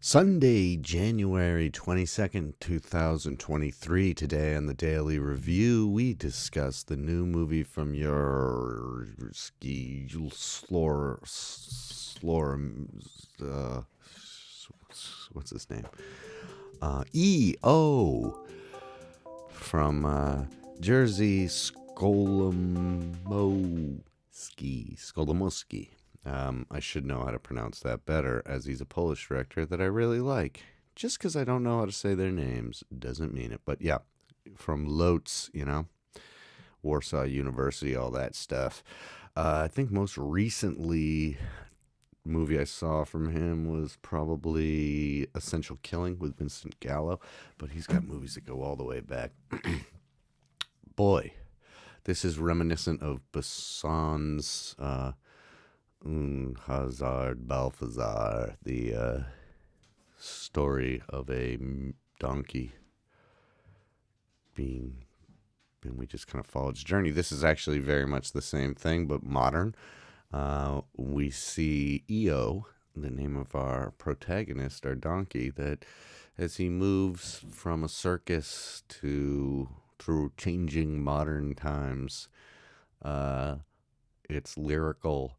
Sunday, January 22nd, 2023. Today on the Daily Review, we discuss the new movie from your uh, what's his name? E.O. from Jerzy Skolomoski. I should know how to pronounce that better, as he's a Polish director that I really like. Just because I don't know how to say their names doesn't mean it. But yeah, from Lotz, Warsaw University, all that stuff. I think most recently movie I saw from him was probably Essential Killing with Vincent Gallo, but he's got movies that go all the way back. Boy, this is reminiscent of Besson's Hazard Balthazar, the story of a donkey being, and we just kind of follow its journey. This is actually very much the same thing, but modern. We see Eo, the name of our protagonist, our donkey, that as he moves from a circus to through changing modern times, it's lyrical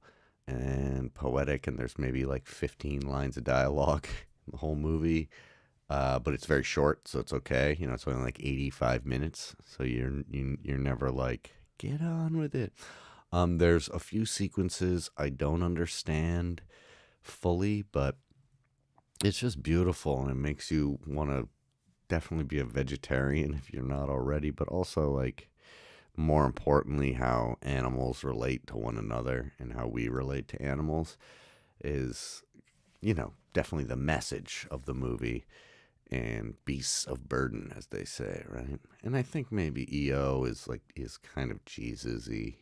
and poetic, and there's maybe like 15 lines of dialogue in the whole movie. But it's very short, so it's okay. It's only like 85 minutes, so you're never like, get on with it. There's a few sequences I don't understand fully, but it's just beautiful, and it makes you want to definitely be a vegetarian if you're not already, but also, like, more importantly, how animals relate to one another and how we relate to animals is, definitely the message of the movie. And beasts of burden, as they say, right? And I think maybe EO is kind of Jesus-y,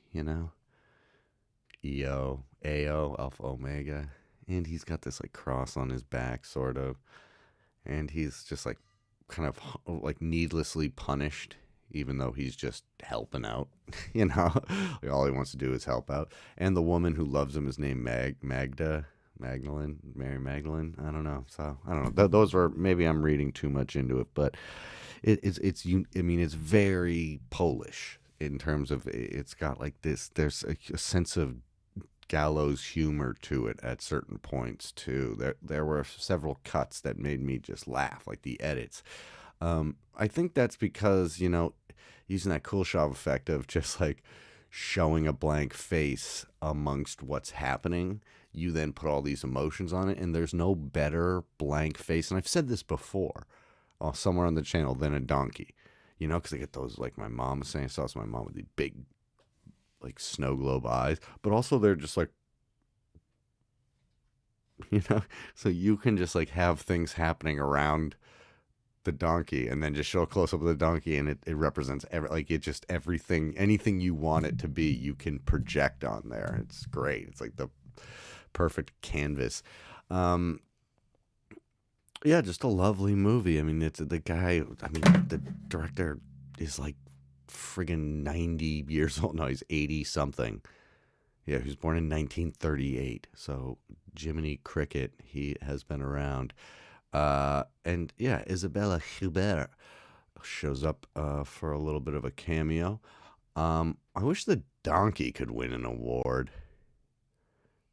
EO, AO, Alpha Omega. And he's got this like cross on his back, sort of. And he's just like kind of like needlessly punished, even though he's just helping out, Like, all he wants to do is help out. And the woman who loves him is named Mary Magdalene. I don't know. So I don't know. Those were, maybe I'm reading too much into it, but it's very Polish in terms of, it's got like this. There's a sense of gallows humor to it at certain points too. There were several cuts that made me just laugh, like the edits. I think that's because using that Kuleshov effect of just like showing a blank face amongst what's happening, you then put all these emotions on it, and there's no better blank face, and I've said this before somewhere on the channel, than a donkey, because I get those, like my mom was saying, I saw my mom with the big like snow globe eyes, but also they're just like, so you can just like have things happening around the donkey and then just show a close up of the donkey, and it represents everything, anything you want it to be, you can project on there. It's great. It's like the perfect canvas. Yeah, just a lovely movie. I mean, it's the guy, the director is like friggin' 90 years old. No, he's 80 something. Yeah, he was born in 1938. So Jiminy Cricket, he has been around. And yeah, Isabella Hubert shows up for a little bit of a cameo. I wish the donkey could win an award.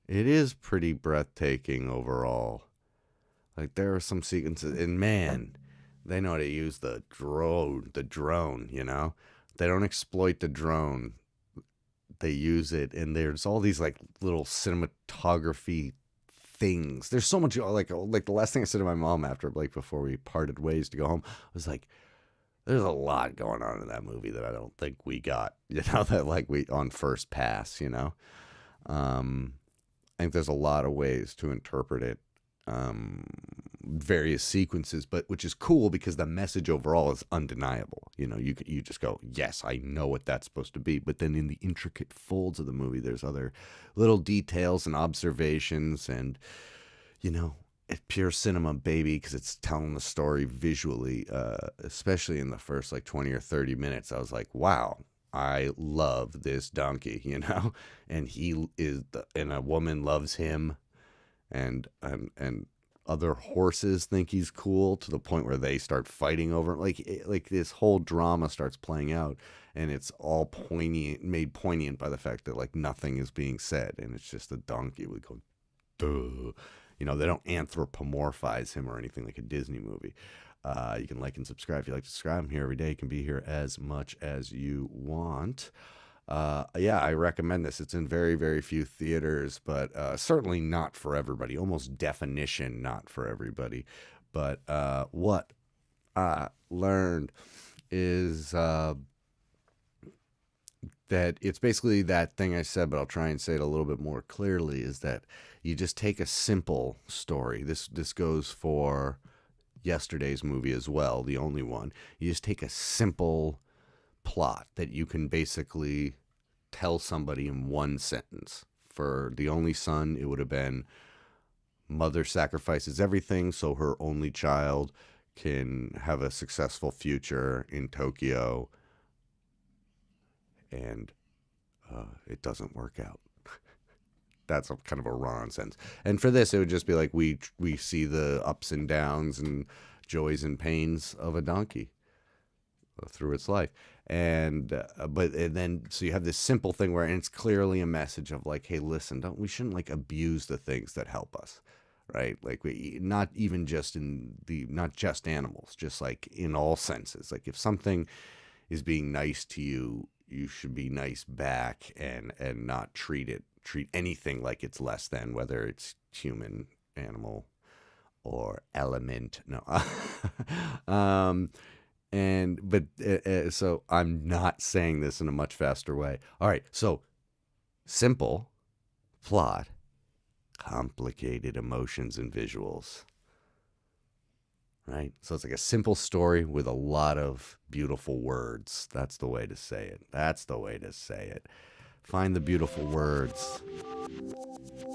It is pretty breathtaking overall. Like, there are some sequences, and man, they know how to use the drone, They don't exploit the drone. They use it, and there's all these like little cinematography things. There's so much, like the last thing I said to my mom after, like, before we parted ways to go home, was like, there's a lot going on in that movie that I don't think we got, that like we on first pass, I think there's a lot of ways to interpret it, various sequences, but which is cool because the message overall is undeniable. You just go, yes, I know what that's supposed to be. But then in the intricate folds of the movie, there's other little details and observations, and it's pure cinema, baby, because it's telling the story visually. Especially in the first like 20 or 30 minutes, I was like, wow, I love this donkey, and he is, and a woman loves him, and other horses think he's cool to the point where they start fighting over him. Like this whole drama starts playing out, and it's all poignant, made poignant by the fact that like nothing is being said, and it's just a donkey would go, duh. You know, they don't anthropomorphize him or anything like a Disney movie. You can like and subscribe if you like to subscribe. I'm here every day. You can be here as much as you want. Yeah, I recommend this. It's in very, very few theaters, but certainly not for everybody. Almost definition not for everybody. But what I learned is that it's basically that thing I said, but I'll try and say it a little bit more clearly, is that you just take a simple story. This goes for yesterday's movie as well, the only one. You just take a simple plot that you can basically tell somebody in one sentence. For The Only Son, it would have been mother sacrifices everything so her only child can have a successful future in Tokyo, and it doesn't work out. That's a kind of a run-on sentence. And for this, it would just be like we see the ups and downs and joys and pains of a donkey through its life. And then so you have this simple thing where, and it's clearly a message of like, hey, listen, we shouldn't like abuse the things that help us, right? Like not just animals, just like in all senses. Like if something is being nice to you, you should be nice back and not treat anything like it's less than, whether it's human, animal, or element. No. So I'm not saying this in a much faster way. All right. So simple plot, complicated emotions and visuals. Right? So it's like a simple story with a lot of beautiful words. That's the way to say it. That's the way to say it. Find the beautiful words.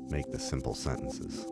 Make the simple sentences.